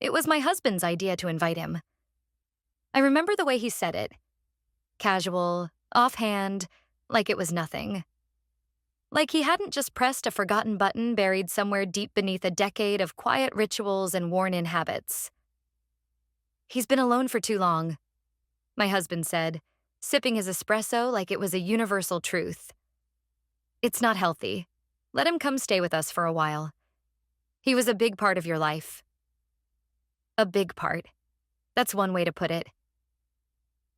It was my husband's idea to invite him. I remember the way he said it. Casual, offhand, like it was nothing. Like he hadn't just pressed a forgotten button buried somewhere deep beneath a decade of quiet rituals and worn-in habits. "He's been alone for too long," my husband said, sipping his espresso like it was a universal truth. "It's not healthy. Let him come stay with us for a while. He was a big part of your life." A big part. That's one way to put it.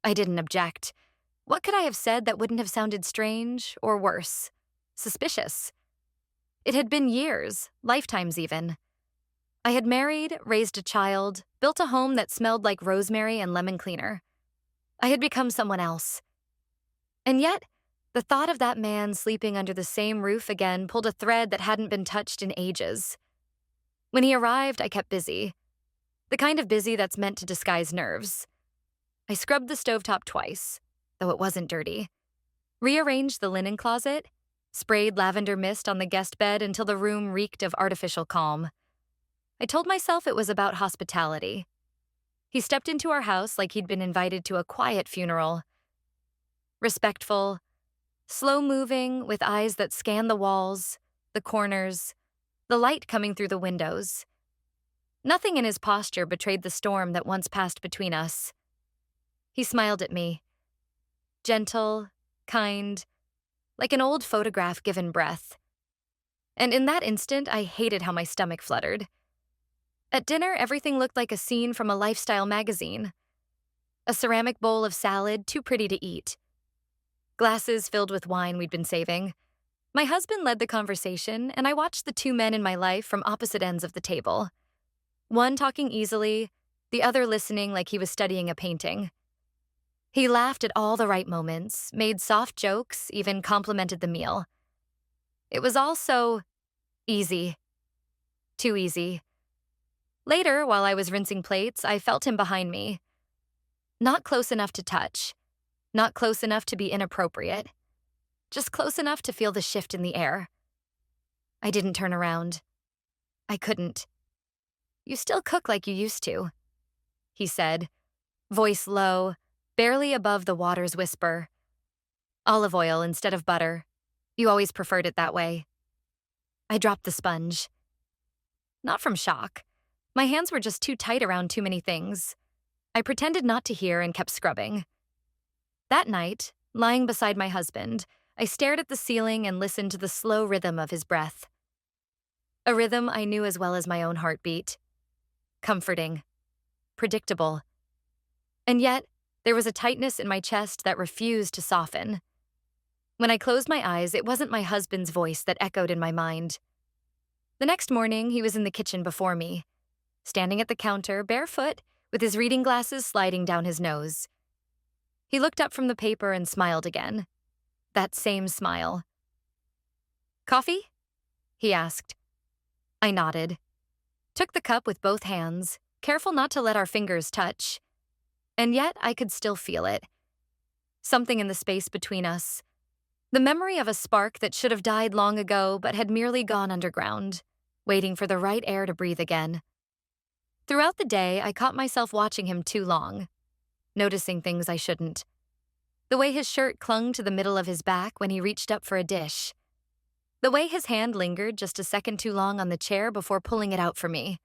I didn't object. What could I have said that wouldn't have sounded strange, or worse, suspicious? It had been years, lifetimes even. I had married, raised a child, built a home that smelled like rosemary and lemon cleaner. I had become someone else. And yet, the thought of that man sleeping under the same roof again pulled a thread that hadn't been touched in ages. When he arrived, I kept busy. The kind of busy that's meant to disguise nerves. I scrubbed the stovetop twice, though it wasn't dirty, rearranged the linen closet, sprayed lavender mist on the guest bed until the room reeked of artificial calm. I told myself it was about hospitality. He stepped into our house like he'd been invited to a quiet funeral. Respectful, slow-moving, with eyes that scanned the walls, the corners, the light coming through the windows. Nothing in his posture betrayed the storm that once passed between us. He smiled at me. Gentle, kind, like an old photograph given breath. And in that instant, I hated how my stomach fluttered. At dinner, everything looked like a scene from a lifestyle magazine. A ceramic bowl of salad, too pretty to eat. Glasses filled with wine we'd been saving. My husband led the conversation, and I watched the two men in my life from opposite ends of the table. One talking easily, the other listening like he was studying a painting. He laughed at all the right moments, made soft jokes, even complimented the meal. It was all so easy. Too easy. Later, while I was rinsing plates, I felt him behind me. Not close enough to touch. Not close enough to be inappropriate. Just close enough to feel the shift in the air. I didn't turn around. I couldn't. "You still cook like you used to," he said, voice low, barely above the water's whisper. "Olive oil instead of butter. You always preferred it that way." I dropped the sponge. Not from shock. My hands were just too tight around too many things. I pretended not to hear and kept scrubbing. That night, lying beside my husband, I stared at the ceiling and listened to the slow rhythm of his breath. A rhythm I knew as well as my own heartbeat. Comforting. Predictable. And yet, there was a tightness in my chest that refused to soften. When I closed my eyes, it wasn't my husband's voice that echoed in my mind. The next morning, he was in the kitchen before me, standing at the counter, barefoot, with his reading glasses sliding down his nose. He looked up from the paper and smiled again. That same smile. "Coffee?" he asked. I nodded. Took the cup with both hands, careful not to let our fingers touch. And yet, I could still feel it. Something in the space between us. The memory of a spark that should have died long ago but had merely gone underground, waiting for the right air to breathe again. Throughout the day, I caught myself watching him too long, noticing things I shouldn't. The way his shirt clung to the middle of his back when he reached up for a dish. The way his hand lingered just a second too long on the chair before pulling it out for me.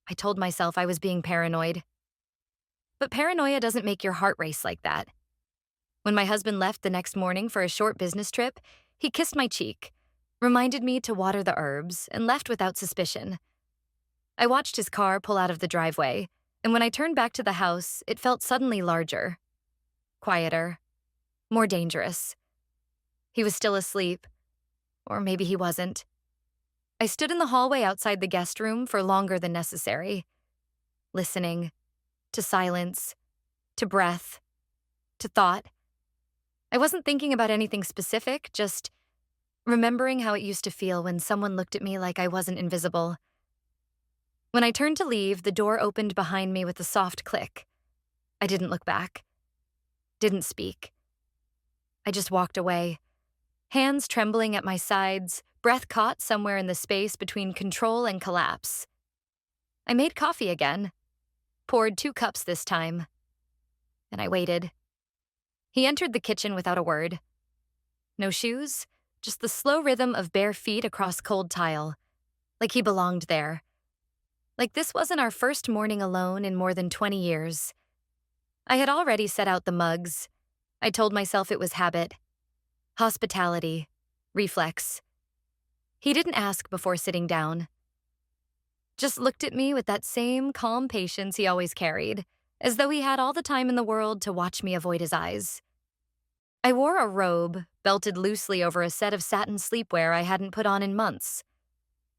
I told myself I was being paranoid. But paranoia doesn't make your heart race like that. When my husband left the next morning for a short business trip, he kissed my cheek, reminded me to water the herbs, and left without suspicion. I watched his car pull out of the driveway, and when I turned back to the house, it felt suddenly larger, quieter, more dangerous. He was still asleep, or maybe he wasn't. I stood in the hallway outside the guest room for longer than necessary, listening, to silence, to breath, to thought. I wasn't thinking about anything specific, just remembering how it used to feel when someone looked at me like I wasn't invisible. When I turned to leave, the door opened behind me with a soft click. I didn't look back. Didn't speak. I just walked away, hands trembling at my sides, breath caught somewhere in the space between control and collapse. I made coffee again, poured 2 cups this time, and I waited. He entered the kitchen without a word. No shoes, just the slow rhythm of bare feet across cold tile, like he belonged there. Like this wasn't our first morning alone in more than 20 years. I had already set out the mugs. I told myself it was habit, hospitality, reflex. He didn't ask before sitting down. Just looked at me with that same calm patience he always carried, as though he had all the time in the world to watch me avoid his eyes. I wore a robe, belted loosely over a set of satin sleepwear I hadn't put on in months.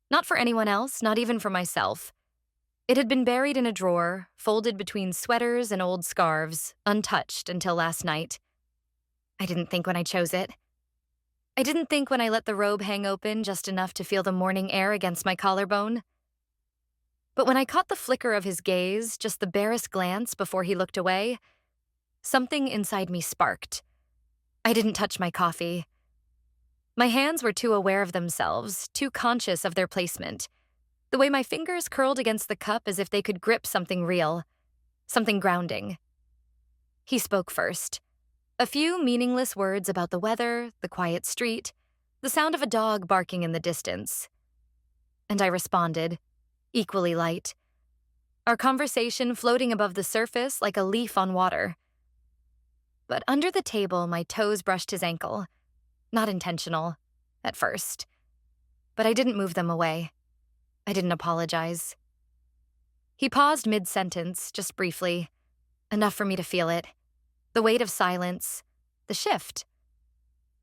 Not for anyone else, not even for myself. It had been buried in a drawer, folded between sweaters and old scarves, untouched until last night. I didn't think when I chose it. I didn't think when I let the robe hang open just enough to feel the morning air against my collarbone. But when I caught the flicker of his gaze, just the barest glance before he looked away, something inside me sparked. I didn't touch my coffee. My hands were too aware of themselves, too conscious of their placement. The way my fingers curled against the cup as if they could grip something real, something grounding. He spoke first. A few meaningless words about the weather, the quiet street, the sound of a dog barking in the distance. And I responded, equally light. Our conversation floating above the surface like a leaf on water. But under the table, my toes brushed his ankle. Not intentional, at first. But I didn't move them away. I didn't apologize. He paused mid-sentence, just briefly. Enough for me to feel it. The weight of silence. The shift.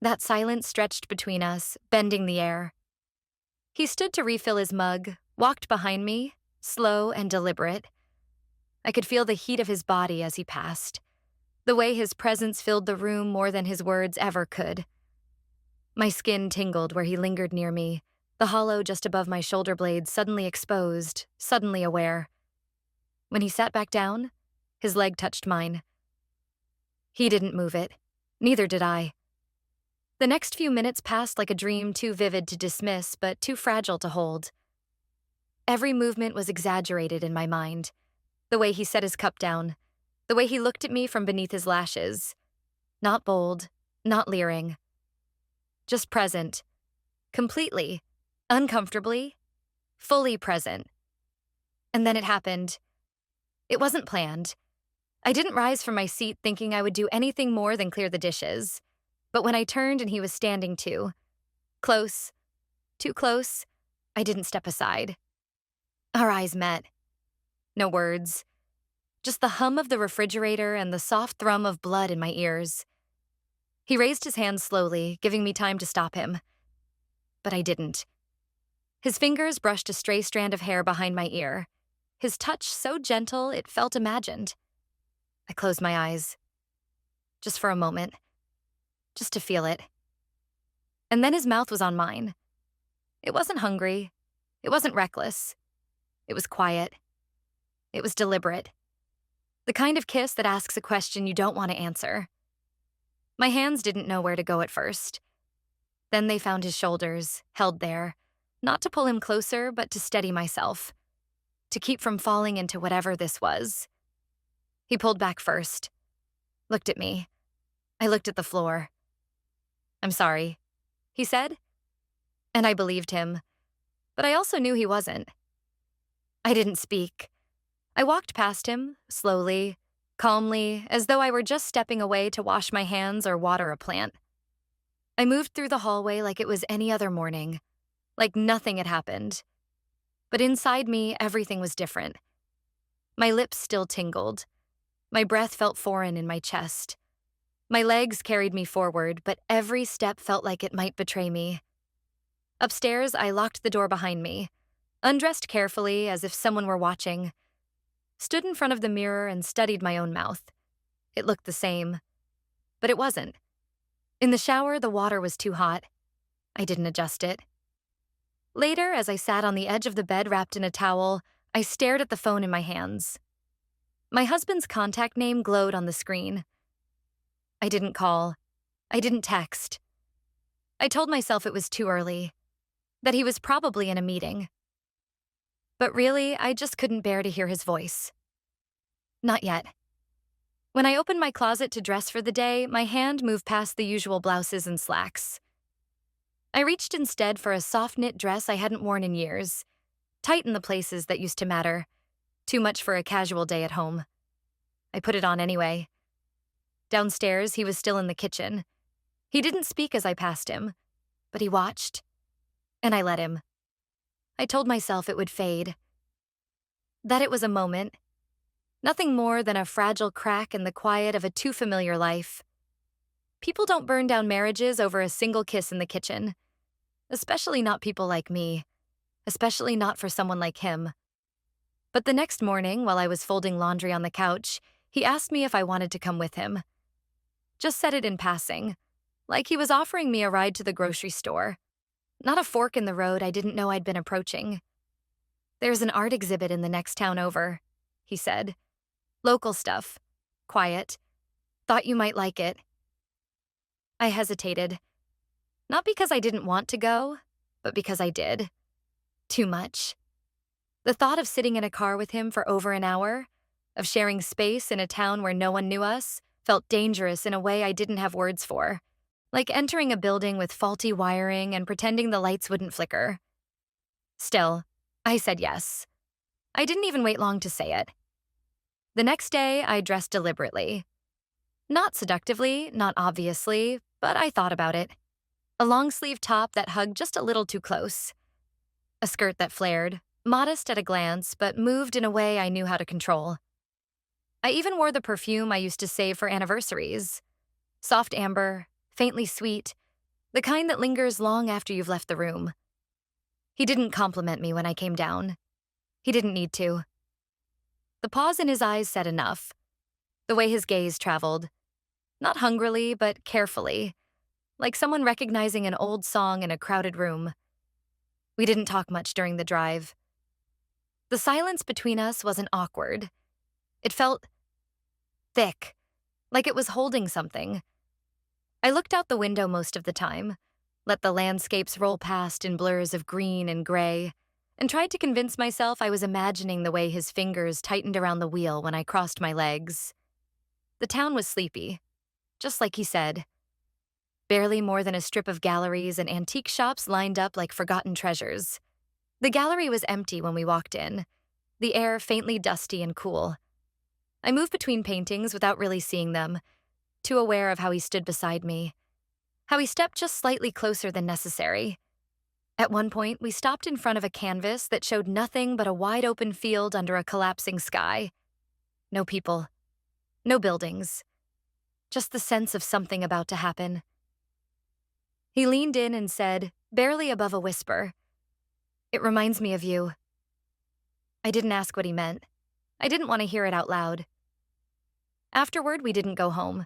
That silence stretched between us, bending the air. He stood to refill his mug, walked behind me, slow and deliberate. I could feel the heat of his body as he passed. The way his presence filled the room more than his words ever could. My skin tingled where he lingered near me, the hollow just above my shoulder blades suddenly exposed, suddenly aware. When he sat back down, his leg touched mine. He didn't move it. Neither did I. The next few minutes passed like a dream too vivid to dismiss, but too fragile to hold. Every movement was exaggerated in my mind. The way he set his cup down, the way he looked at me from beneath his lashes. Not bold, not leering. Just present. Completely. Uncomfortably. Fully present. And then it happened. It wasn't planned. I didn't rise from my seat thinking I would do anything more than clear the dishes. But when I turned and he was standing too, close, too close, I didn't step aside. Our eyes met. No words. Just the hum of the refrigerator and the soft thrum of blood in my ears. He raised his hand slowly, giving me time to stop him. But I didn't. His fingers brushed a stray strand of hair behind my ear. His touch so gentle it felt imagined. I closed my eyes. Just for a moment. Just to feel it. And then his mouth was on mine. It wasn't hungry. It wasn't reckless. It was quiet. It was deliberate. The kind of kiss that asks a question you don't want to answer. My hands didn't know where to go at first. Then they found his shoulders, held there, not to pull him closer, but to steady myself, to keep from falling into whatever this was. He pulled back first, looked at me. I looked at the floor. "I'm sorry," he said. And I believed him, but I also knew he wasn't. I didn't speak. I walked past him, slowly, calmly, as though I were just stepping away to wash my hands or water a plant. I moved through the hallway like it was any other morning, like nothing had happened. But inside me, everything was different. My lips still tingled. My breath felt foreign in my chest. My legs carried me forward, but every step felt like it might betray me. Upstairs, I locked the door behind me, undressed carefully as if someone were watching, stood in front of the mirror and studied my own mouth. It looked the same, but it wasn't. In the shower, the water was too hot. I didn't adjust it. Later, as I sat on the edge of the bed wrapped in a towel, I stared at the phone in my hands. My husband's contact name glowed on the screen. I didn't call. I didn't text. I told myself it was too early, that he was probably in a meeting. But really, I just couldn't bear to hear his voice. Not yet. When I opened my closet to dress for the day, my hand moved past the usual blouses and slacks. I reached instead for a soft-knit dress I hadn't worn in years, tight in the places that used to matter, too much for a casual day at home. I put it on anyway. Downstairs, he was still in the kitchen. He didn't speak as I passed him, but he watched, and I let him. I told myself it would fade, that it was a moment, nothing more than a fragile crack in the quiet of a too familiar life. People don't burn down marriages over a single kiss in the kitchen, especially not people like me, especially not for someone like him. But the next morning, while I was folding laundry on the couch, he asked me if I wanted to come with him. Just said it in passing, like he was offering me a ride to the grocery store, not a fork in the road I didn't know I'd been approaching. "There's an art exhibit in the next town over," he said. "Local stuff. Quiet. Thought you might like it." I hesitated. Not because I didn't want to go, but because I did. Too much. The thought of sitting in a car with him for over an hour, of sharing space in a town where no one knew us, felt dangerous in a way I didn't have words for, like entering a building with faulty wiring and pretending the lights wouldn't flicker. Still, I said yes. I didn't even wait long to say it. The next day, I dressed deliberately. Not seductively, not obviously, but I thought about it. A long-sleeve top that hugged just a little too close. A skirt that flared, modest at a glance, but moved in a way I knew how to control. I even wore the perfume I used to save for anniversaries. Soft amber, faintly sweet, the kind that lingers long after you've left the room. He didn't compliment me when I came down. He didn't need to. The pause in his eyes said enough. The way his gaze traveled. Not hungrily, but carefully, like someone recognizing an old song in a crowded room. We didn't talk much during the drive. The silence between us wasn't awkward. It felt thick, like it was holding something. I looked out the window most of the time, let the landscapes roll past in blurs of green and gray, and tried to convince myself I was imagining the way his fingers tightened around the wheel when I crossed my legs. The town was sleepy, just like he said. Barely more than a strip of galleries and antique shops lined up like forgotten treasures. The gallery was empty when we walked in, the air faintly dusty and cool. I moved between paintings without really seeing them, too aware of how he stood beside me, how he stepped just slightly closer than necessary. At one point, we stopped in front of a canvas that showed nothing but a wide-open field under a collapsing sky. No people, no buildings, just the sense of something about to happen. He leaned in and said, barely above a whisper, "It reminds me of you." I didn't ask what he meant. I didn't want to hear it out loud. Afterward, we didn't go home.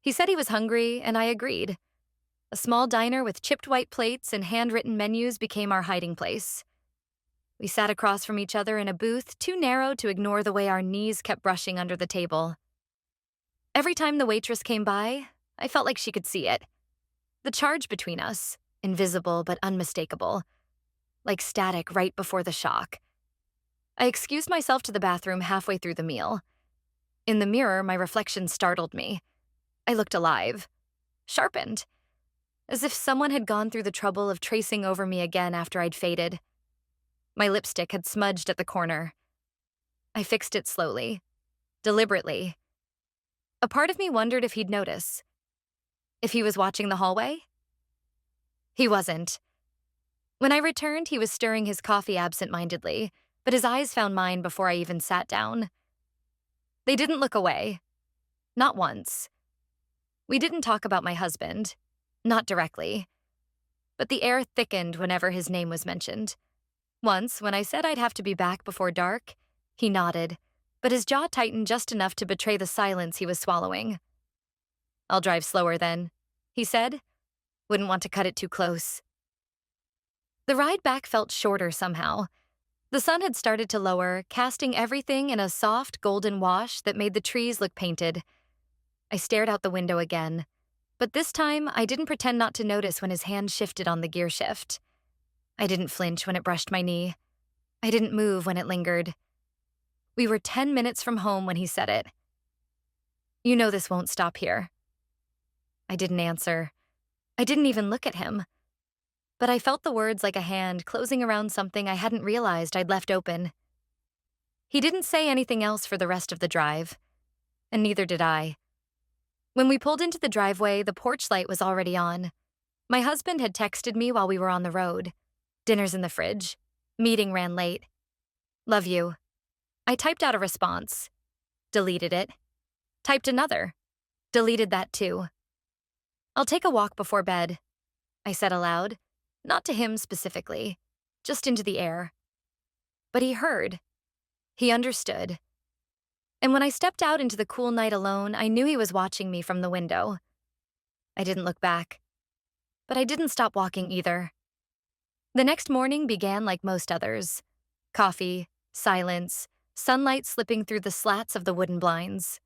He said he was hungry, and I agreed. A small diner with chipped white plates and handwritten menus became our hiding place. We sat across from each other in a booth too narrow to ignore the way our knees kept brushing under the table. Every time the waitress came by, I felt like she could see it. The charge between us, invisible but unmistakable, like static right before the shock. I excused myself to the bathroom halfway through the meal. In the mirror, my reflection startled me. I looked alive, sharpened, as if someone had gone through the trouble of tracing over me again after I'd faded. My lipstick had smudged at the corner. I fixed it slowly, deliberately. A part of me wondered if he'd notice. If he was watching the hallway? He wasn't. When I returned, he was stirring his coffee absent-mindedly, but his eyes found mine before I even sat down. They didn't look away. Not once. We didn't talk about my husband. Not directly. But the air thickened whenever his name was mentioned. Once, when I said I'd have to be back before dark, he nodded, but his jaw tightened just enough to betray the silence he was swallowing. "I'll drive slower then," he said. "Wouldn't want to cut it too close." The ride back felt shorter somehow. The sun had started to lower, casting everything in a soft, golden wash that made the trees look painted. I stared out the window again, but this time I didn't pretend not to notice when his hand shifted on the gear shift. I didn't flinch when it brushed my knee. I didn't move when it lingered. We were 10 minutes from home when he said it. "You know this won't stop here." I didn't answer. I didn't even look at him. But I felt the words like a hand closing around something I hadn't realized I'd left open. He didn't say anything else for the rest of the drive, and neither did I. When we pulled into the driveway, the porch light was already on. My husband had texted me while we were on the road. "Dinner's in the fridge. Meeting ran late. Love you." I typed out a response. Deleted it. Typed another. Deleted that too. "I'll take a walk before bed," I said aloud, not to him specifically, just into the air. But he heard. He understood. And when I stepped out into the cool night alone, I knew he was watching me from the window. I didn't look back. But I didn't stop walking either. The next morning began like most others. Coffee, silence, sunlight slipping through the slats of the wooden blinds.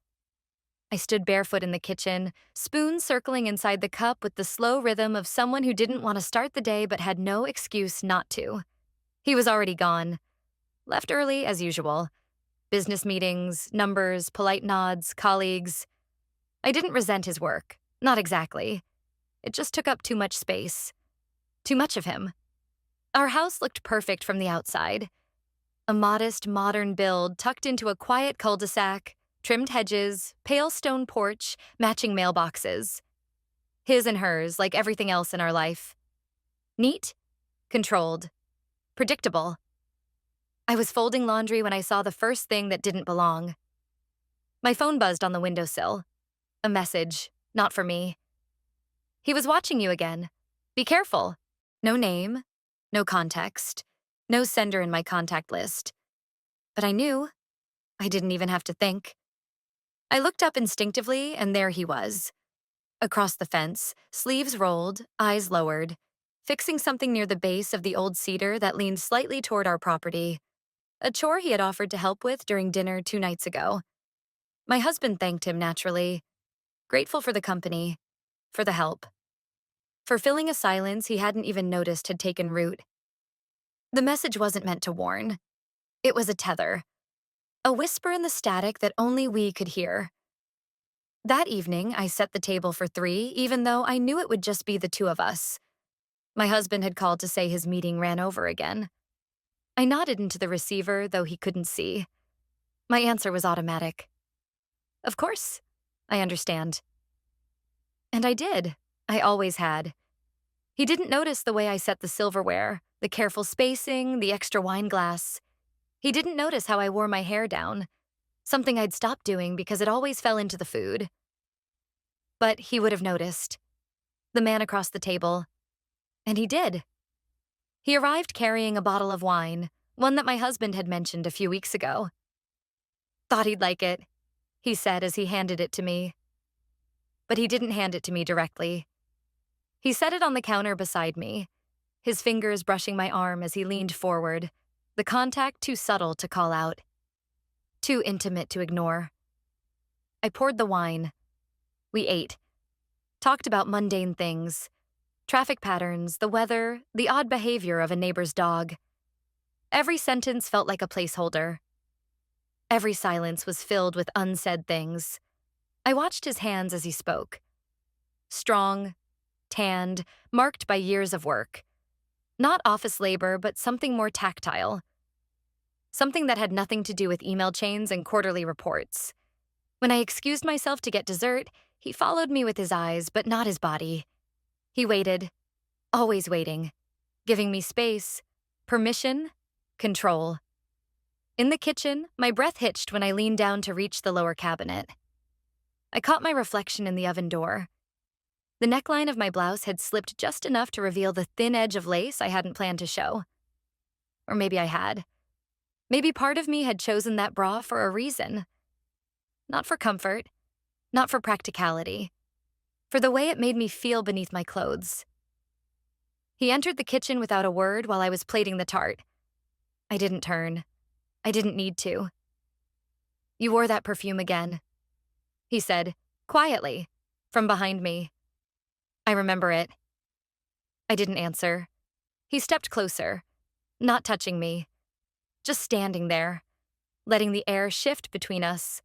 I stood barefoot in the kitchen, spoon circling inside the cup with the slow rhythm of someone who didn't want to start the day but had no excuse not to. He was already gone. Left early as usual. Business meetings, numbers, polite nods, colleagues. I didn't resent his work. Not exactly. It just took up too much space. Too much of him. Our house looked perfect from the outside. A modest, modern build tucked into a quiet cul-de-sac, trimmed hedges, pale stone porch, matching mailboxes. His and hers, like everything else in our life. Neat, controlled, predictable. I was folding laundry when I saw the first thing that didn't belong. My phone buzzed on the windowsill. A message, not for me. "He was watching you again. Be careful." No name, no context, no sender in my contact list. But I knew. I didn't even have to think. I looked up instinctively, and there he was. Across the fence, sleeves rolled, eyes lowered, fixing something near the base of the old cedar that leaned slightly toward our property. A chore he had offered to help with during dinner 2 nights ago. My husband thanked him naturally, grateful for the company, for the help, for filling a silence he hadn't even noticed had taken root. The message wasn't meant to warn. It was a tether. A whisper in the static that only we could hear. That evening, I set the table for 3, even though I knew it would just be the 2 of us. My husband had called to say his meeting ran over again. I nodded into the receiver, though he couldn't see. My answer was automatic. "Of course. I understand." And I did. I always had. He didn't notice the way I set the silverware, the careful spacing, the extra wine glass. He didn't notice how I wore my hair down, something I'd stopped doing because it always fell into the food. But he would have noticed. The man across the table. And he did. He arrived carrying a bottle of wine, one that my husband had mentioned a few weeks ago. "Thought he'd like it," he said as he handed it to me. But he didn't hand it to me directly. He set it on the counter beside me, his fingers brushing my arm as he leaned forward, the contact too subtle to call out, too intimate to ignore. I poured the wine. We ate, talked about mundane things, traffic patterns, the weather, the odd behavior of a neighbor's dog. Every sentence felt like a placeholder. Every silence was filled with unsaid things. I watched his hands as he spoke. Strong, tanned, marked by years of work. Not office labor, but something more tactile. Something that had nothing to do with email chains and quarterly reports. When I excused myself to get dessert, he followed me with his eyes, but not his body. He waited, always waiting, giving me space, permission, control. In the kitchen, my breath hitched when I leaned down to reach the lower cabinet. I caught my reflection in the oven door. The neckline of my blouse had slipped just enough to reveal the thin edge of lace I hadn't planned to show. Or maybe I had. Maybe part of me had chosen that bra for a reason. Not for comfort, not for practicality, for the way it made me feel beneath my clothes. He entered the kitchen without a word while I was plating the tart. I didn't turn. I didn't need to. "You wore that perfume again," he said, quietly, from behind me. "I remember it." I didn't answer. He stepped closer, not touching me. just standing there, letting the air shift between us.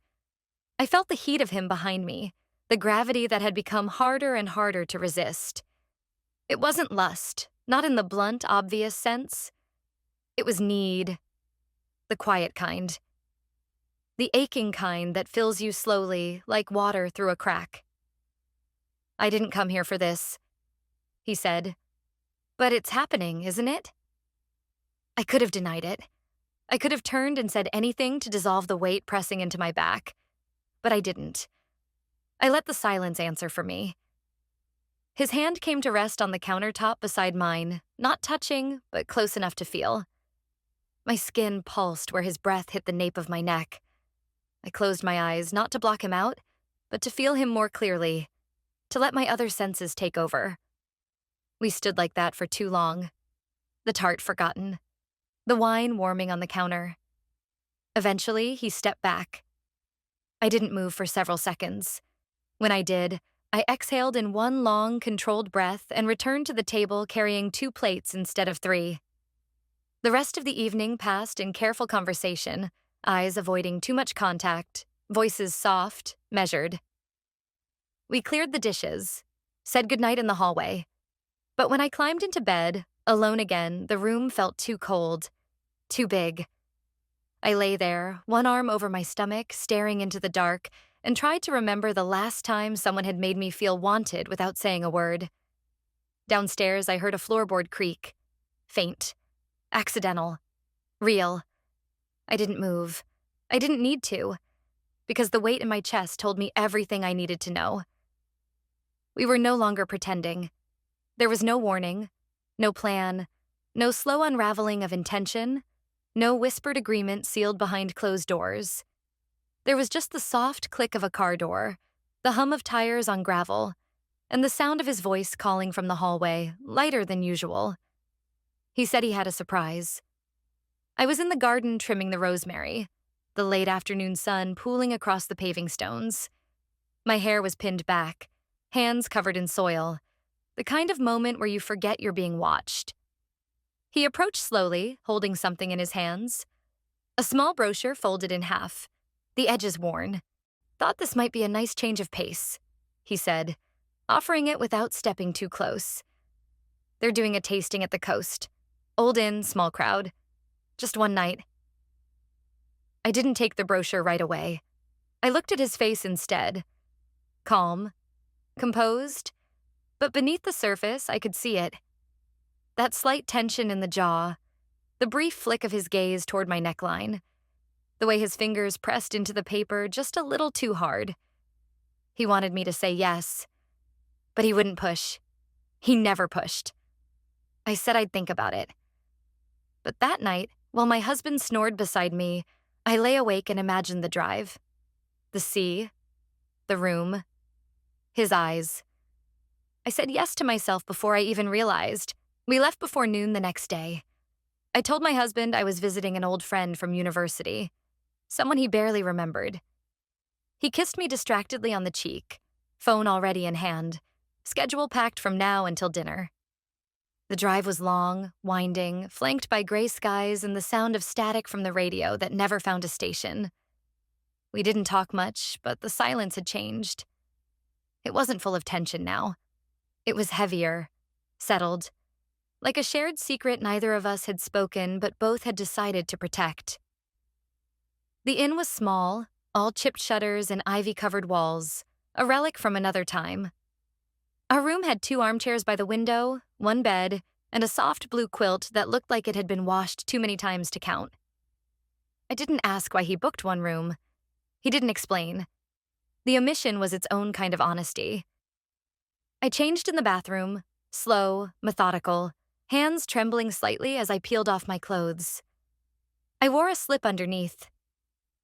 I felt the heat of him behind me, the gravity that had become harder and harder to resist. It wasn't lust, not in the blunt, obvious sense. It was need, the quiet kind. The aching kind that fills you slowly, like water through a crack. "I didn't come here for this," he said. "But it's happening, isn't it?" I could have denied it. I could have turned and said anything to dissolve the weight pressing into my back. But I didn't. I let the silence answer for me. His hand came to rest on the countertop beside mine, not touching, but close enough to feel. My skin pulsed where his breath hit the nape of my neck. I closed my eyes, not to block him out, but to feel him more clearly, to let my other senses take over. We stood like that for too long. The tart forgotten. The wine warming on the counter. Eventually, he stepped back. I didn't move for several seconds. When I did, I exhaled in one long, controlled breath and returned to the table carrying 2 plates instead of 3. The rest of the evening passed in careful conversation, eyes avoiding too much contact, voices soft, measured. We cleared the dishes, said goodnight in the hallway. But when I climbed into bed, alone again, the room felt too cold, too big. I lay there, one arm over my stomach, staring into the dark, and tried to remember the last time someone had made me feel wanted without saying a word. Downstairs, I heard a floorboard creak. Faint. Accidental. Real. I didn't move. I didn't need to, because the weight in my chest told me everything I needed to know. We were no longer pretending. There was no warning, no plan, no slow unraveling of intention, no whispered agreement sealed behind closed doors. There was just the soft click of a car door, the hum of tires on gravel, and the sound of his voice calling from the hallway, lighter than usual. He said he had a surprise. I was in the garden trimming the rosemary, the late afternoon sun pooling across the paving stones. My hair was pinned back, hands covered in soil, the kind of moment where you forget you're being watched. He approached slowly, holding something in his hands. A small brochure folded in half, the edges worn. "Thought this might be a nice change of pace," he said, offering it without stepping too close. "They're doing a tasting at the coast. Old inn, small crowd. Just one night." I didn't take the brochure right away. I looked at his face instead. Calm, composed, but beneath the surface, I could see it. That slight tension in the jaw, the brief flick of his gaze toward my neckline, the way his fingers pressed into the paper just a little too hard. He wanted me to say yes, but he wouldn't push. He never pushed. I said I'd think about it. But that night, while my husband snored beside me, I lay awake and imagined the drive. The sea, the room, his eyes. I said yes to myself before I even realized. We left before noon the next day. I told my husband I was visiting an old friend from university, someone he barely remembered. He kissed me distractedly on the cheek, phone already in hand, schedule packed from now until dinner. The drive was long, winding, flanked by gray skies and the sound of static from the radio that never found a station. We didn't talk much, but the silence had changed. It wasn't full of tension now. It was heavier, settled, like a shared secret neither of us had spoken but both had decided to protect. The inn was small, all chipped shutters and ivy-covered walls, a relic from another time. Our room had 2 armchairs by the window, 1 bed, and a soft blue quilt that looked like it had been washed too many times to count. I didn't ask why he booked one room. He didn't explain. The omission was its own kind of honesty. I changed in the bathroom, slow, methodical, hands trembling slightly as I peeled off my clothes. I wore a slip underneath.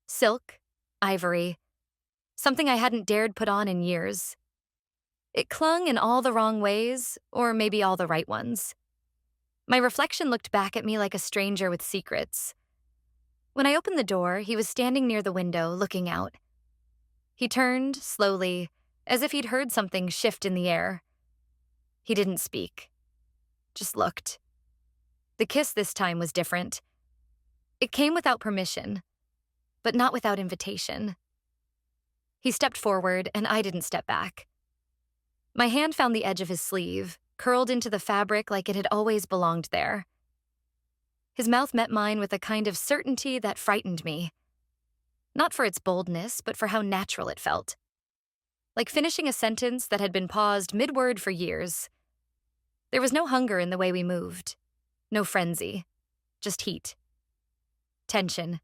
Silk, ivory, something I hadn't dared put on in years. It clung in all the wrong ways, or maybe all the right ones. My reflection looked back at me like a stranger with secrets. When I opened the door, he was standing near the window, looking out. He turned, slowly, as if he'd heard something shift in the air. He didn't speak, just looked. The kiss this time was different. It came without permission, but not without invitation. He stepped forward, and I didn't step back. My hand found the edge of his sleeve, curled into the fabric like it had always belonged there. His mouth met mine with a kind of certainty that frightened me. Not for its boldness, but for how natural it felt. Like finishing a sentence that had been paused mid-word for years. There was no hunger in the way we moved. No frenzy. Just heat. Tension.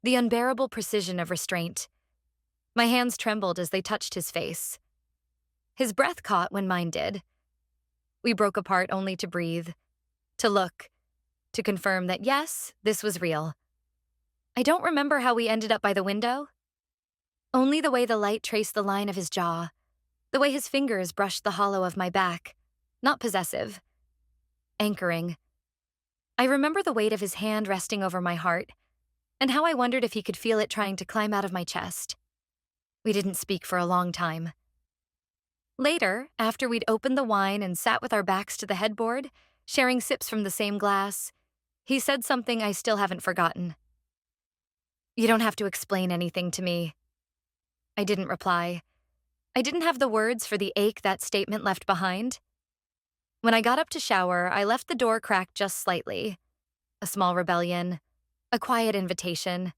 The unbearable precision of restraint. My hands trembled as they touched his face. His breath caught when mine did. We broke apart only to breathe, to look, to confirm that yes, this was real. I don't remember how we ended up by the window. Only the way the light traced the line of his jaw, the way his fingers brushed the hollow of my back, not possessive. Anchoring. I remember the weight of his hand resting over my heart, and how I wondered if he could feel it trying to climb out of my chest. We didn't speak for a long time. Later, after we'd opened the wine and sat with our backs to the headboard, sharing sips from the same glass, he said something I still haven't forgotten. "You don't have to explain anything to me." I didn't reply. I didn't have the words for the ache that statement left behind. When I got up to shower, I left the door cracked just slightly. A small rebellion. A quiet invitation.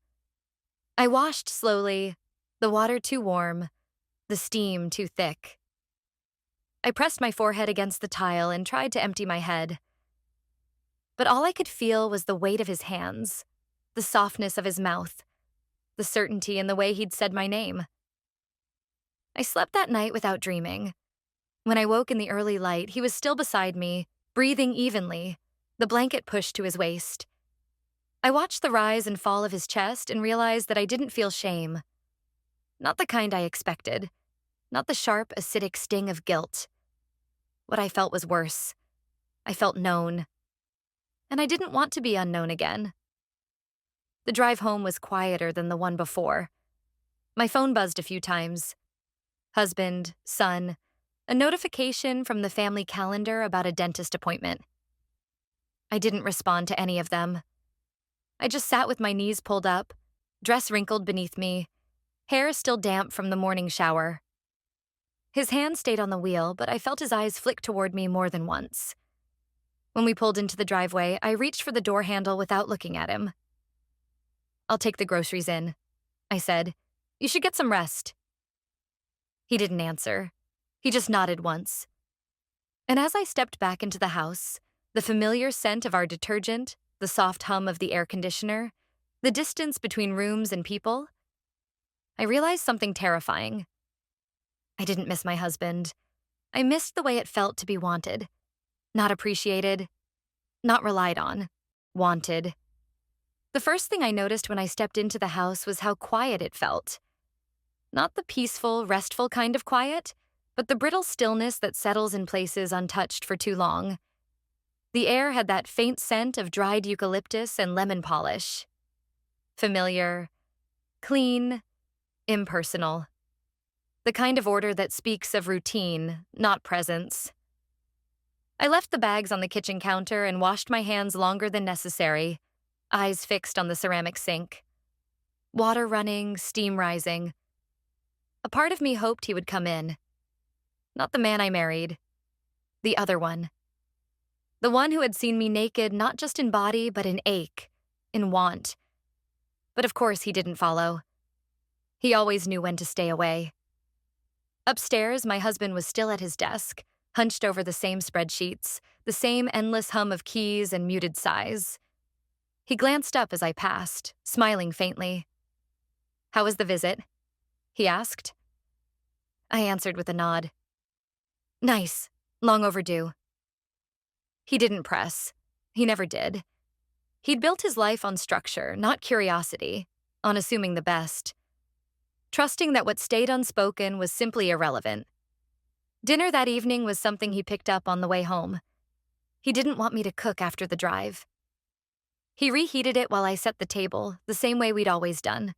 I washed slowly, the water too warm, the steam too thick. I pressed my forehead against the tile and tried to empty my head. But all I could feel was the weight of his hands, the softness of his mouth, the certainty in the way he'd said my name. I slept that night without dreaming. When I woke in the early light, he was still beside me, breathing evenly, the blanket pushed to his waist. I watched the rise and fall of his chest and realized that I didn't feel shame. Not the kind I expected. Not the sharp, acidic sting of guilt. What I felt was worse. I felt known. And I didn't want to be unknown again. The drive home was quieter than the one before. My phone buzzed a few times. Husband, son, a notification from the family calendar about a dentist appointment. I didn't respond to any of them. I just sat with my knees pulled up, dress wrinkled beneath me, hair still damp from the morning shower. His hand stayed on the wheel, but I felt his eyes flick toward me more than once. When we pulled into the driveway, I reached for the door handle without looking at him. "I'll take the groceries in," I said. "You should get some rest." He didn't answer. He just nodded once. And as I stepped back into the house, the familiar scent of our detergent, the soft hum of the air conditioner, the distance between rooms and people, I realized something terrifying. I didn't miss my husband. I missed the way it felt to be wanted. Not appreciated. Not relied on. Wanted. The first thing I noticed when I stepped into the house was how quiet it felt. Not the peaceful, restful kind of quiet, but the brittle stillness that settles in places untouched for too long. The air had that faint scent of dried eucalyptus and lemon polish. Familiar, clean, impersonal. The kind of order that speaks of routine, not presence. I left the bags on the kitchen counter and washed my hands longer than necessary, eyes fixed on the ceramic sink. Water running, steam rising. A part of me hoped he would come in. Not the man I married. The other one. The one who had seen me naked not just in body, but in ache, in want. But of course he didn't follow. He always knew when to stay away. Upstairs, my husband was still at his desk, hunched over the same spreadsheets, the same endless hum of keys and muted sighs. He glanced up as I passed, smiling faintly. "How was the visit?" he asked. I answered with a nod. "Nice. Long overdue." He didn't press. He never did. He'd built his life on structure, not curiosity, on assuming the best. Trusting that what stayed unspoken was simply irrelevant. Dinner that evening was something he picked up on the way home. He didn't want me to cook after the drive. He reheated it while I set the table, the same way we'd always done.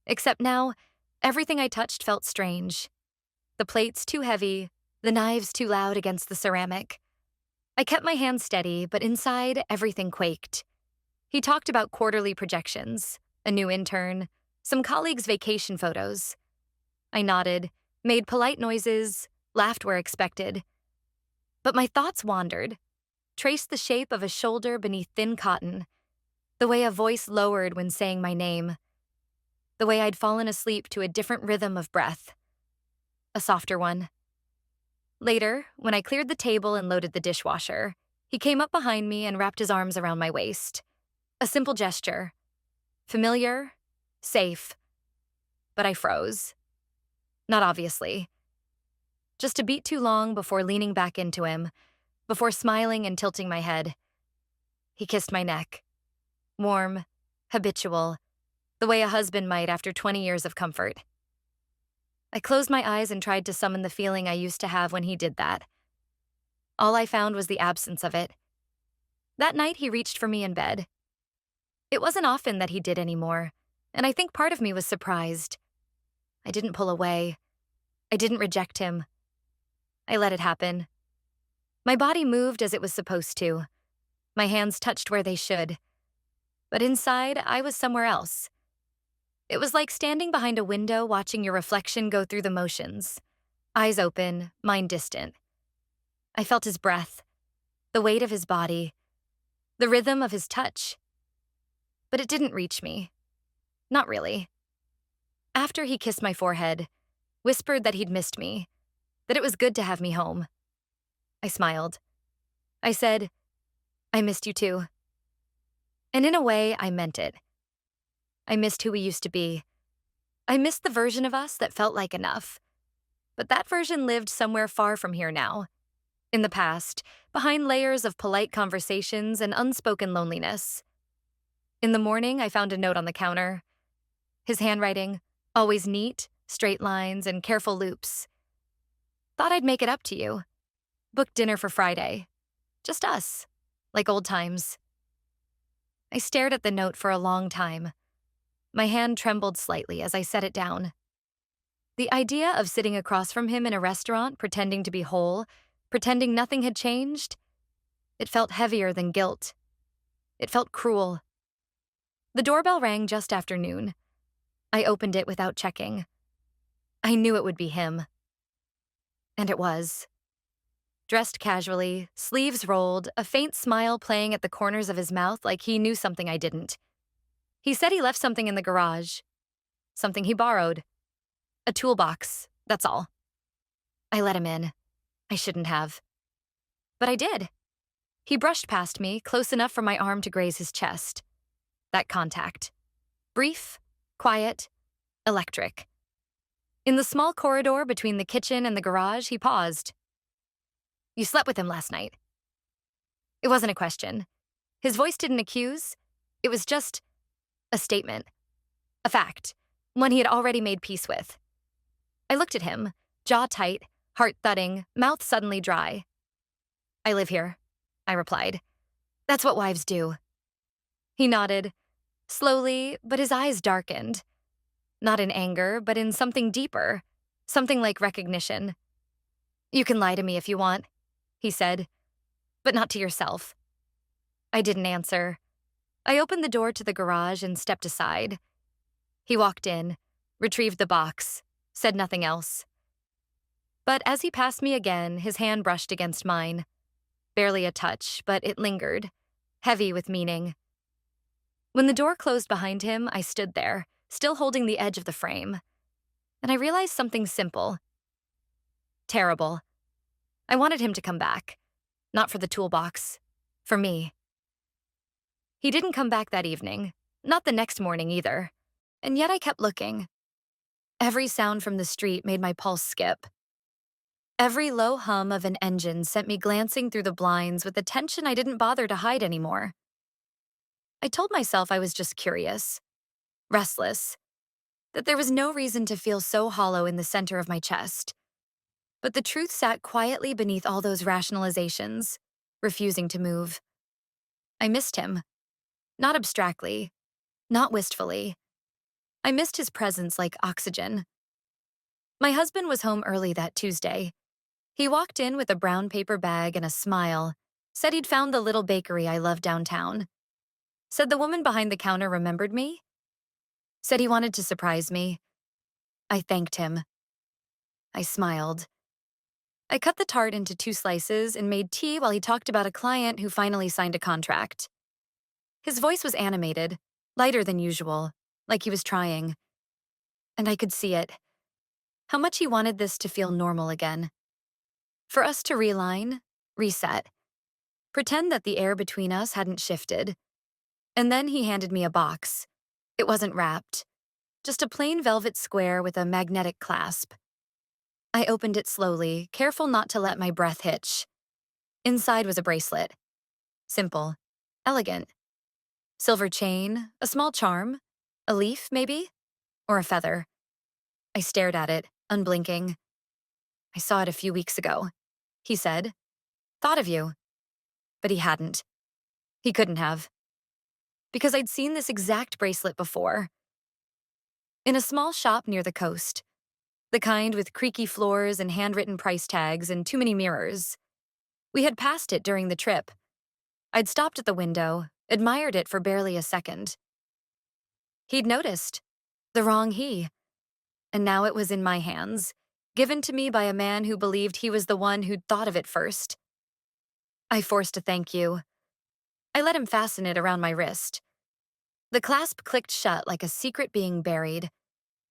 Except now, everything I touched felt strange. The plates too heavy, the knives too loud against the ceramic. I kept my hands steady, but inside, everything quaked. He talked about quarterly projections, a new intern, some colleagues' vacation photos. I nodded, made polite noises, laughed where expected. But my thoughts wandered, traced the shape of a shoulder beneath thin cotton, the way a voice lowered when saying my name, the way I'd fallen asleep to a different rhythm of breath, a softer one. Later, when I cleared the table and loaded the dishwasher, he came up behind me and wrapped his arms around my waist. A simple gesture. Familiar, safe. But I froze. Not obviously. Just a beat too long before leaning back into him, before smiling and tilting my head. He kissed my neck. Warm, habitual, the way a husband might after 20 years of comfort. I closed my eyes and tried to summon the feeling I used to have when he did that. All I found was the absence of it. That night, he reached for me in bed. It wasn't often that he did anymore, and I think part of me was surprised. I didn't pull away. I didn't reject him. I let it happen. My body moved as it was supposed to. My hands touched where they should. But inside, I was somewhere else. It was like standing behind a window watching your reflection go through the motions. Eyes open, mind distant. I felt his breath, the weight of his body, the rhythm of his touch. But it didn't reach me. Not really. After he kissed my forehead, whispered that he'd missed me, that it was good to have me home. I smiled. I said, I missed you too. And in a way, I meant it. I missed who we used to be. I missed the version of us that felt like enough. But that version lived somewhere far from here now. In the past, behind layers of polite conversations and unspoken loneliness. In the morning, I found a note on the counter. His handwriting, always neat, straight lines, and careful loops. Thought I'd make it up to you. Booked dinner for Friday. Just us, like old times. I stared at the note for a long time. My hand trembled slightly as I set it down. The idea of sitting across from him in a restaurant, pretending to be whole, pretending nothing had changed, it felt heavier than guilt. It felt cruel. The doorbell rang just after noon. I opened it without checking. I knew it would be him. And it was. Dressed casually, sleeves rolled, a faint smile playing at the corners of his mouth like he knew something I didn't. He said he left something in the garage. Something he borrowed. A toolbox, that's all. I let him in. I shouldn't have. But I did. He brushed past me, close enough for my arm to graze his chest. That contact. Brief, quiet, electric. In the small corridor between the kitchen and the garage, he paused. You slept with him last night. It wasn't a question. His voice didn't accuse. It was just a statement. A fact. One he had already made peace with. I looked at him, jaw tight, heart thudding, mouth suddenly dry. I live here, I replied. That's what wives do. He nodded, slowly, but his eyes darkened. Not in anger, but in something deeper, something like recognition. You can lie to me if you want, he said, but not to yourself. I didn't answer. I opened the door to the garage and stepped aside. He walked in, retrieved the box, said nothing else. But as he passed me again, his hand brushed against mine. Barely a touch, but it lingered, heavy with meaning. When the door closed behind him, I stood there, still holding the edge of the frame. And I realized something simple. Terrible. I wanted him to come back. Not for the toolbox. For me. He didn't come back that evening. Not the next morning either. And yet I kept looking. Every sound from the street made my pulse skip. Every low hum of an engine sent me glancing through the blinds with a tension I didn't bother to hide anymore. I told myself I was just curious, restless, that there was no reason to feel so hollow in the center of my chest. But the truth sat quietly beneath all those rationalizations, refusing to move. I missed him. Not abstractly, not wistfully. I missed his presence like oxygen. My husband was home early that Tuesday. He walked in with a brown paper bag and a smile, said he'd found the little bakery I love downtown. Said the woman behind the counter remembered me. Said he wanted to surprise me. I thanked him. I smiled. I cut the tart into 2 slices and made tea while he talked about a client who finally signed a contract. His voice was animated, lighter than usual, like he was trying. And I could see it. How much he wanted this to feel normal again. For us to realign, reset, pretend that the air between us hadn't shifted. And then he handed me a box. It wasn't wrapped, just a plain velvet square with a magnetic clasp. I opened it slowly, careful not to let my breath hitch. Inside was a bracelet. Simple, elegant. Silver chain, a small charm, a leaf, maybe, or a feather. I stared at it, unblinking. I saw it a few weeks ago, he said. Thought of you. But he hadn't. He couldn't have. Because I'd seen this exact bracelet before. In a small shop near the coast. The kind with creaky floors and handwritten price tags and too many mirrors. We had passed it during the trip. I'd stopped at the window, admired it for barely a second. He'd noticed. The wrong he. And now it was in my hands, given to me by a man who believed he was the one who'd thought of it first. I forced a thank you. I let him fasten it around my wrist. The clasp clicked shut like a secret being buried.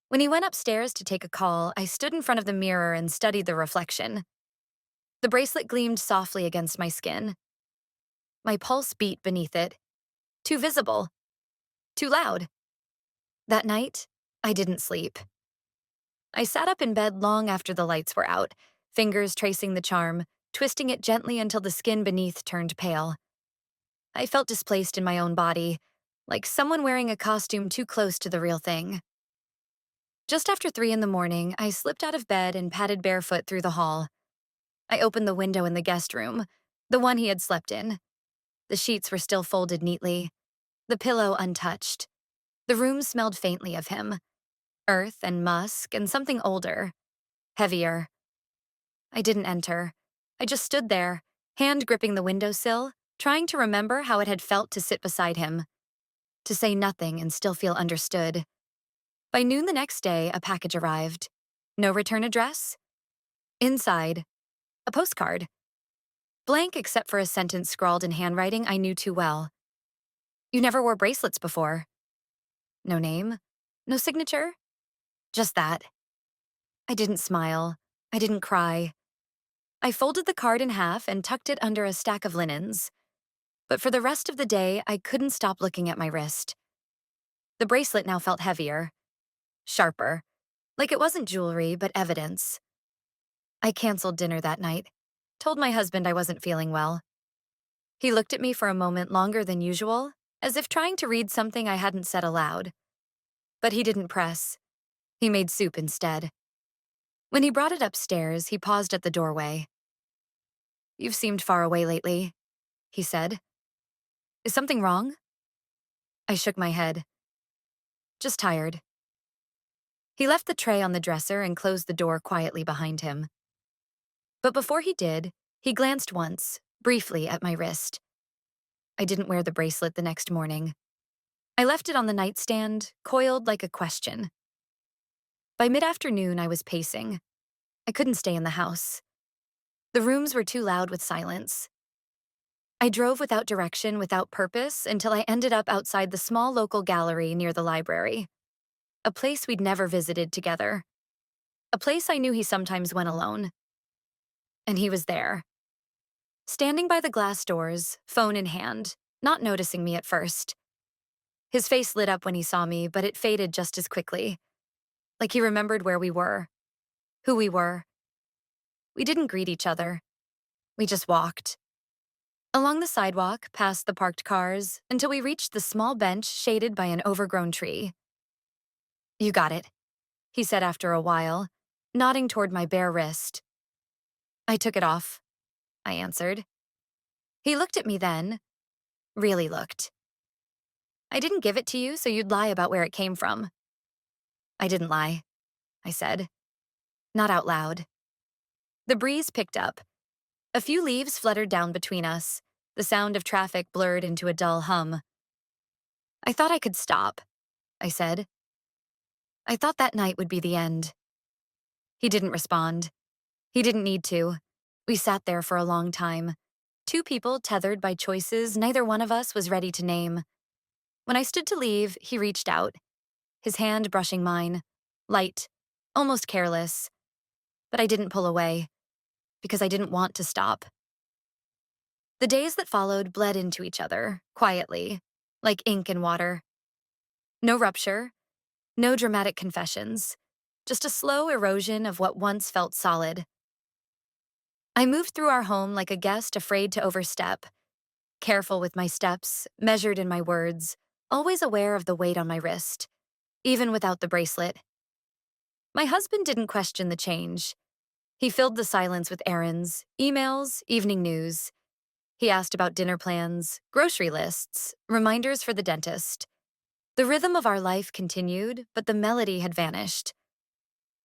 When he went upstairs to take a call, I stood in front of the mirror and studied the reflection. The bracelet gleamed softly against my skin. My pulse beat beneath it. Too visible. Too loud. That night, I didn't sleep. I sat up in bed long after the lights were out, fingers tracing the charm, twisting it gently until the skin beneath turned pale. I felt displaced in my own body, like someone wearing a costume too close to the real thing. Just after 3 in the morning, I slipped out of bed and padded barefoot through the hall. I opened the window in the guest room, the one he had slept in. The sheets were still folded neatly, the pillow untouched. The room smelled faintly of him. Earth and musk and something older, heavier. I didn't enter. I just stood there, hand gripping the windowsill, trying to remember how it had felt to sit beside him, to say nothing and still feel understood. By noon the next day, a package arrived. No return address? Inside, a postcard. Blank except for a sentence scrawled in handwriting I knew too well. You never wore bracelets before. No name, no signature, just that. I didn't smile. I didn't cry. I folded the card in half and tucked it under a stack of linens. But for the rest of the day, I couldn't stop looking at my wrist. The bracelet now felt heavier, sharper, like it wasn't jewelry, but evidence. I canceled dinner that night, told my husband I wasn't feeling well. He looked at me for a moment longer than usual, as if trying to read something I hadn't said aloud. But he didn't press. He made soup instead. When he brought it upstairs, he paused at the doorway. You've seemed far away lately, he said. Is something wrong? I shook my head. Just tired. He left the tray on the dresser and closed the door quietly behind him. But before he did, he glanced once, briefly, at my wrist. I didn't wear the bracelet the next morning. I left it on the nightstand, coiled like a question. By mid-afternoon, I was pacing. I couldn't stay in the house. The rooms were too loud with silence. I drove without direction, without purpose, until I ended up outside the small local gallery near the library. A place we'd never visited together. A place I knew he sometimes went alone. And he was there. Standing by the glass doors, phone in hand, not noticing me at first. His face lit up when he saw me, but it faded just as quickly. Like he remembered where we were. Who we were. We didn't greet each other. We just walked. Along the sidewalk, past the parked cars, until we reached the small bench shaded by an overgrown tree. You got it, he said after a while, nodding toward my bare wrist. I took it off, I answered. He looked at me then. Really looked. I didn't give it to you so you'd lie about where it came from. I didn't lie, I said. Not out loud. The breeze picked up. A few leaves fluttered down between us. The sound of traffic blurred into a dull hum. I thought I could stop, I said. I thought that night would be the end. He didn't respond. He didn't need to. We sat there for a long time. Two people tethered by choices neither one of us was ready to name. When I stood to leave, he reached out, his hand brushing mine, light, almost careless. But I didn't pull away, because I didn't want to stop. The days that followed bled into each other, quietly, like ink and water. No rupture, no dramatic confessions, just a slow erosion of what once felt solid. I moved through our home like a guest afraid to overstep, careful with my steps, measured in my words, always aware of the weight on my wrist, even without the bracelet. My husband didn't question the change. He filled the silence with errands, emails, evening news. He asked about dinner plans, grocery lists, reminders for the dentist. The rhythm of our life continued, but the melody had vanished.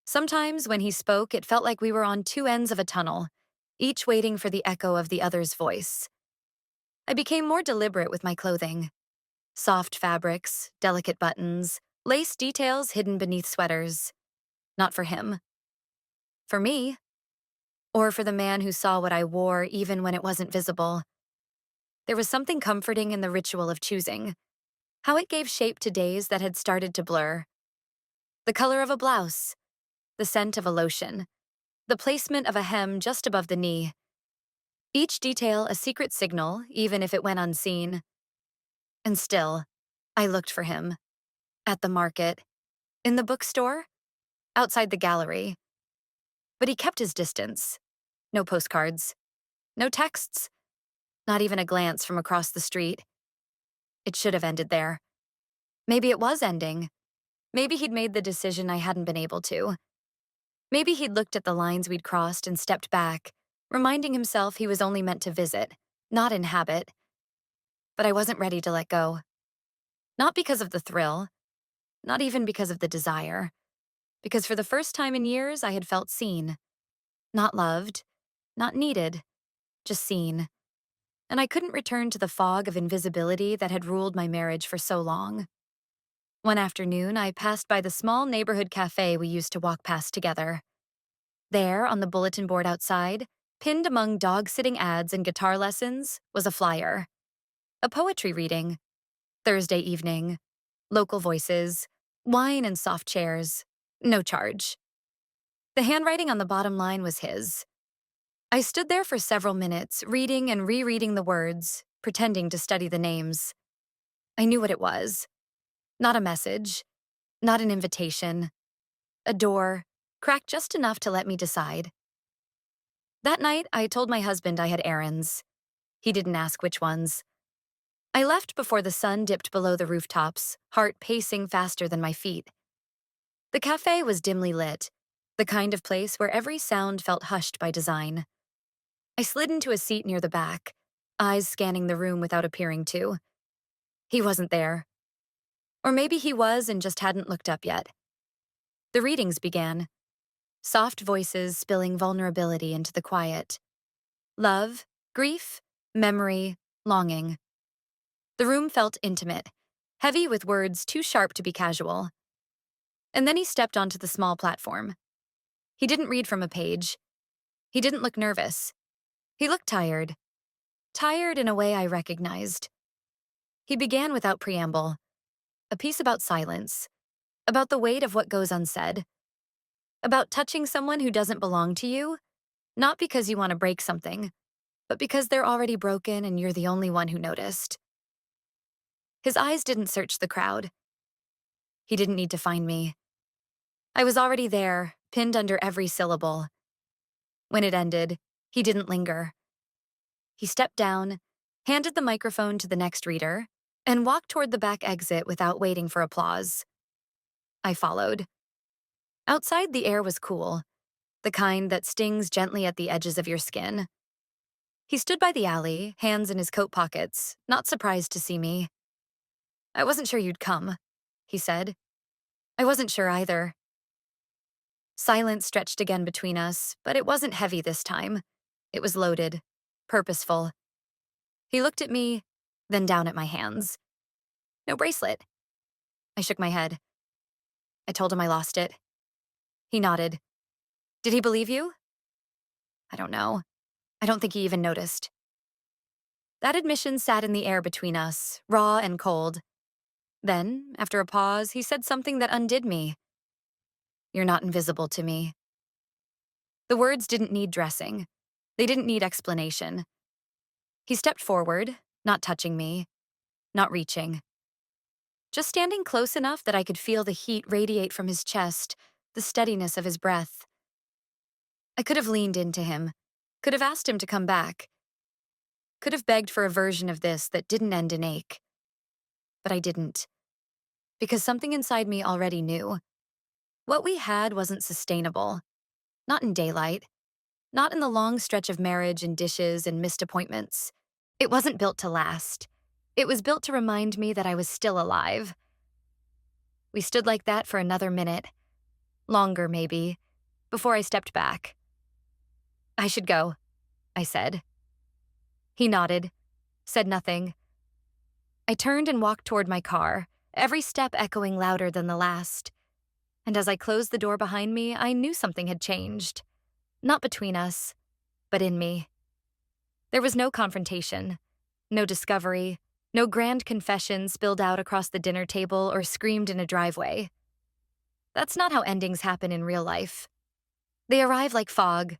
Sometimes when he spoke, it felt like we were on two ends of a tunnel, each waiting for the echo of the other's voice. I became more deliberate with my clothing. Soft fabrics, delicate buttons, lace details hidden beneath sweaters. Not for him. For me. Or for the man who saw what I wore even when it wasn't visible. There was something comforting in the ritual of choosing, how it gave shape to days that had started to blur. The color of a blouse, the scent of a lotion, the placement of a hem just above the knee. Each detail a secret signal, even if it went unseen. And still, I looked for him. At the market, in the bookstore, outside the gallery. But he kept his distance. No postcards, no texts, not even a glance from across the street. It should have ended there. Maybe it was ending. Maybe he'd made the decision I hadn't been able to. Maybe he'd looked at the lines we'd crossed and stepped back, reminding himself he was only meant to visit, not inhabit. But I wasn't ready to let go. Not because of the thrill, not even because of the desire. Because for the first time in years, I had felt seen. Not loved, not needed, just seen. And I couldn't return to the fog of invisibility that had ruled my marriage for so long. One afternoon, I passed by the small neighborhood cafe we used to walk past together. There, on the bulletin board outside, pinned among dog-sitting ads and guitar lessons, was a flyer. A poetry reading. Thursday evening. Local voices. Wine and soft chairs. No charge. The handwriting on the bottom line was his. I stood there for several minutes, reading and rereading the words, pretending to study the names. I knew what it was. Not a message. Not an invitation. A door, cracked just enough to let me decide. That night, I told my husband I had errands. He didn't ask which ones. I left before the sun dipped below the rooftops, heart pacing faster than my feet. The cafe was dimly lit, the kind of place where every sound felt hushed by design. I slid into a seat near the back, eyes scanning the room without appearing to. He wasn't there. Or maybe he was and just hadn't looked up yet. The readings began. Soft voices spilling vulnerability into the quiet. Love, grief, memory, longing. The room felt intimate, heavy with words too sharp to be casual. And then he stepped onto the small platform. He didn't read from a page. He didn't look nervous. He looked tired. Tired in a way I recognized. He began without preamble. A piece about silence. About the weight of what goes unsaid. About touching someone who doesn't belong to you, not because you want to break something, but because they're already broken and you're the only one who noticed. His eyes didn't search the crowd. He didn't need to find me. I was already there, pinned under every syllable. When it ended, he didn't linger. He stepped down, handed the microphone to the next reader, and walked toward the back exit without waiting for applause. I followed. Outside, the air was cool, the kind that stings gently at the edges of your skin. He stood by the alley, hands in his coat pockets, not surprised to see me. "I wasn't sure you'd come," he said. "I wasn't sure either." Silence stretched again between us, but it wasn't heavy this time. It was loaded, purposeful. He looked at me, then down at my hands. No bracelet. I shook my head. I told him I lost it. He nodded. Did he believe you? I don't know. I don't think he even noticed. That admission sat in the air between us, raw and cold. Then, after a pause, he said something that undid me. You're not invisible to me. The words didn't need dressing. They didn't need explanation. He stepped forward, not touching me, not reaching. Just standing close enough that I could feel the heat radiate from his chest, the steadiness of his breath. I could have leaned into him, could have asked him to come back, could have begged for a version of this that didn't end in ache. But I didn't, because something inside me already knew. What we had wasn't sustainable. Not in daylight. Not in the long stretch of marriage and dishes and missed appointments. It wasn't built to last. It was built to remind me that I was still alive. We stood like that for another minute. Longer, maybe, before I stepped back. I should go, I said. He nodded, said nothing. I turned and walked toward my car, every step echoing louder than the last. And as I closed the door behind me, I knew something had changed. Not between us, but in me. There was no confrontation, no discovery, no grand confession spilled out across the dinner table or screamed in a driveway. That's not how endings happen in real life. They arrive like fog,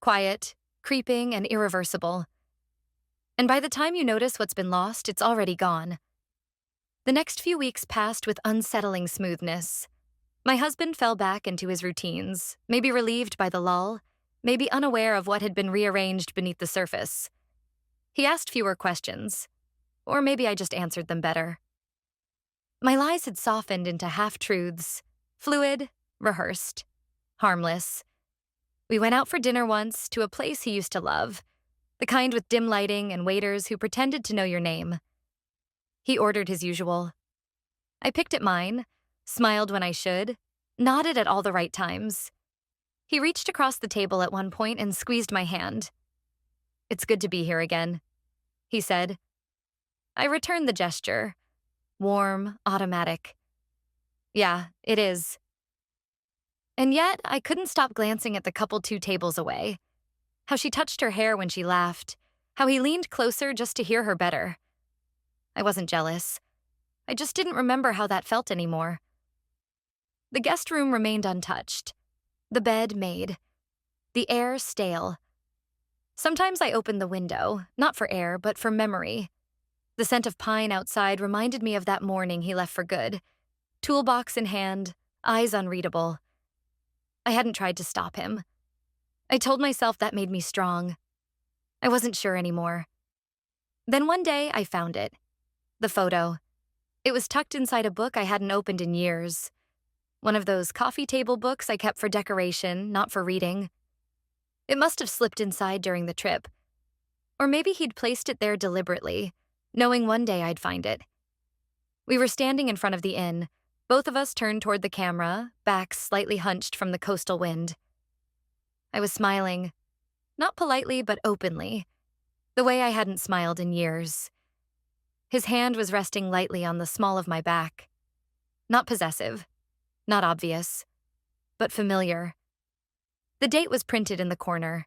quiet, creeping, and irreversible. And by the time you notice what's been lost, it's already gone. The next few weeks passed with unsettling smoothness. My husband fell back into his routines, maybe relieved by the lull, maybe unaware of what had been rearranged beneath the surface. He asked fewer questions, or maybe I just answered them better. My lies had softened into half-truths, fluid, rehearsed, harmless. We went out for dinner once to a place he used to love, the kind with dim lighting and waiters who pretended to know your name. He ordered his usual. I picked at mine, smiled when I should, nodded at all the right times. He reached across the table at one point and squeezed my hand. It's good to be here again, he said. I returned the gesture. Warm, automatic. Yeah, it is. And yet, I couldn't stop glancing at the couple 2 tables away. How she touched her hair when she laughed. How he leaned closer just to hear her better. I wasn't jealous. I just didn't remember how that felt anymore. The guest room remained untouched. The bed made. The air stale. Sometimes I opened the window, not for air, but for memory. The scent of pine outside reminded me of that morning he left for good. Toolbox in hand, eyes unreadable. I hadn't tried to stop him. I told myself that made me strong. I wasn't sure anymore. Then one day, I found it. The photo. It was tucked inside a book I hadn't opened in years. One of those coffee table books I kept for decoration, not for reading. It must have slipped inside during the trip. Or maybe he'd placed it there deliberately, knowing one day I'd find it. We were standing in front of the inn, both of us turned toward the camera, backs slightly hunched from the coastal wind. I was smiling, not politely but openly, the way I hadn't smiled in years. His hand was resting lightly on the small of my back. Not possessive, not obvious, but familiar. The date was printed in the corner.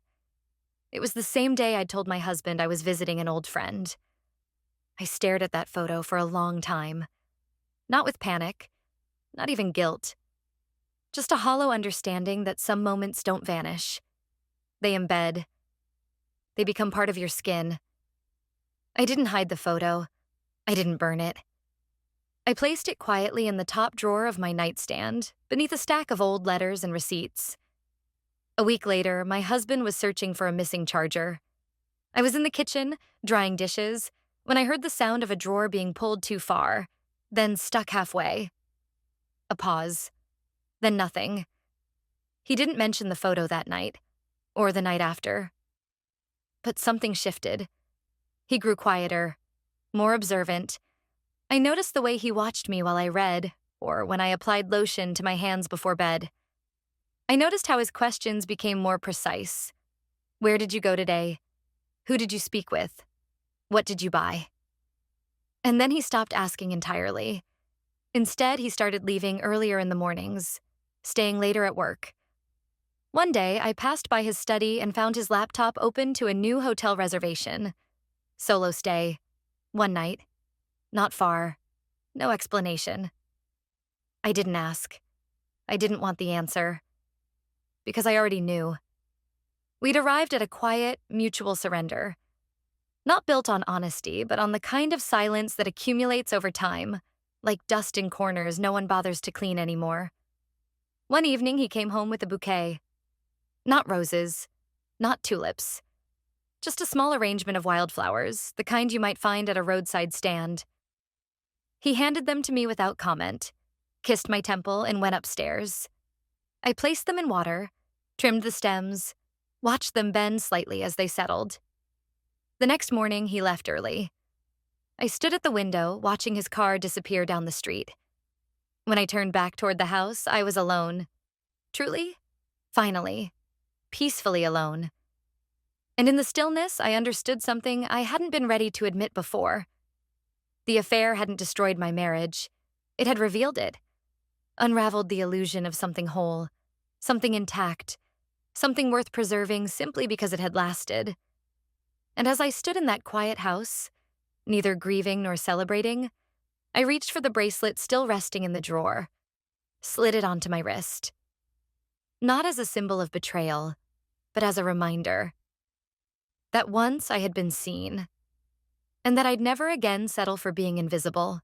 It was the same day I'd told my husband I was visiting an old friend. I stared at that photo for a long time. Not with panic, not even guilt. Just a hollow understanding that some moments don't vanish. They embed. They become part of your skin. I didn't hide the photo. I didn't burn it. I placed it quietly in the top drawer of my nightstand, beneath a stack of old letters and receipts. A week later, my husband was searching for a missing charger. I was in the kitchen, drying dishes, when I heard the sound of a drawer being pulled too far, then stuck halfway. A pause. Then nothing. He didn't mention the photo that night, or the night after. But something shifted. He grew quieter, more observant. I noticed the way he watched me while I read, or when I applied lotion to my hands before bed. I noticed how his questions became more precise. Where did you go today? Who did you speak with? What did you buy? And then he stopped asking entirely. Instead, he started leaving earlier in the mornings, staying later at work. One day, I passed by his study and found his laptop open to a new hotel reservation. Solo stay. One night. Not far. No explanation. I didn't ask. I didn't want the answer. Because I already knew. We'd arrived at a quiet, mutual surrender. Not built on honesty, but on the kind of silence that accumulates over time, like dust in corners no one bothers to clean anymore. One evening, he came home with a bouquet. Not roses, not tulips. Just a small arrangement of wildflowers, the kind you might find at a roadside stand. He handed them to me without comment, kissed my temple, and went upstairs. I placed them in water, trimmed the stems, watched them bend slightly as they settled. The next morning, he left early. I stood at the window, watching his car disappear down the street. When I turned back toward the house, I was alone. Truly, finally, peacefully alone. And in the stillness, I understood something I hadn't been ready to admit before. The affair hadn't destroyed my marriage. It had revealed it, unraveled the illusion of something whole, something intact, something worth preserving simply because it had lasted. And as I stood in that quiet house, neither grieving nor celebrating, I reached for the bracelet still resting in the drawer, slid it onto my wrist. Not as a symbol of betrayal, but as a reminder that once I had been seen, and that I'd never again settle for being invisible.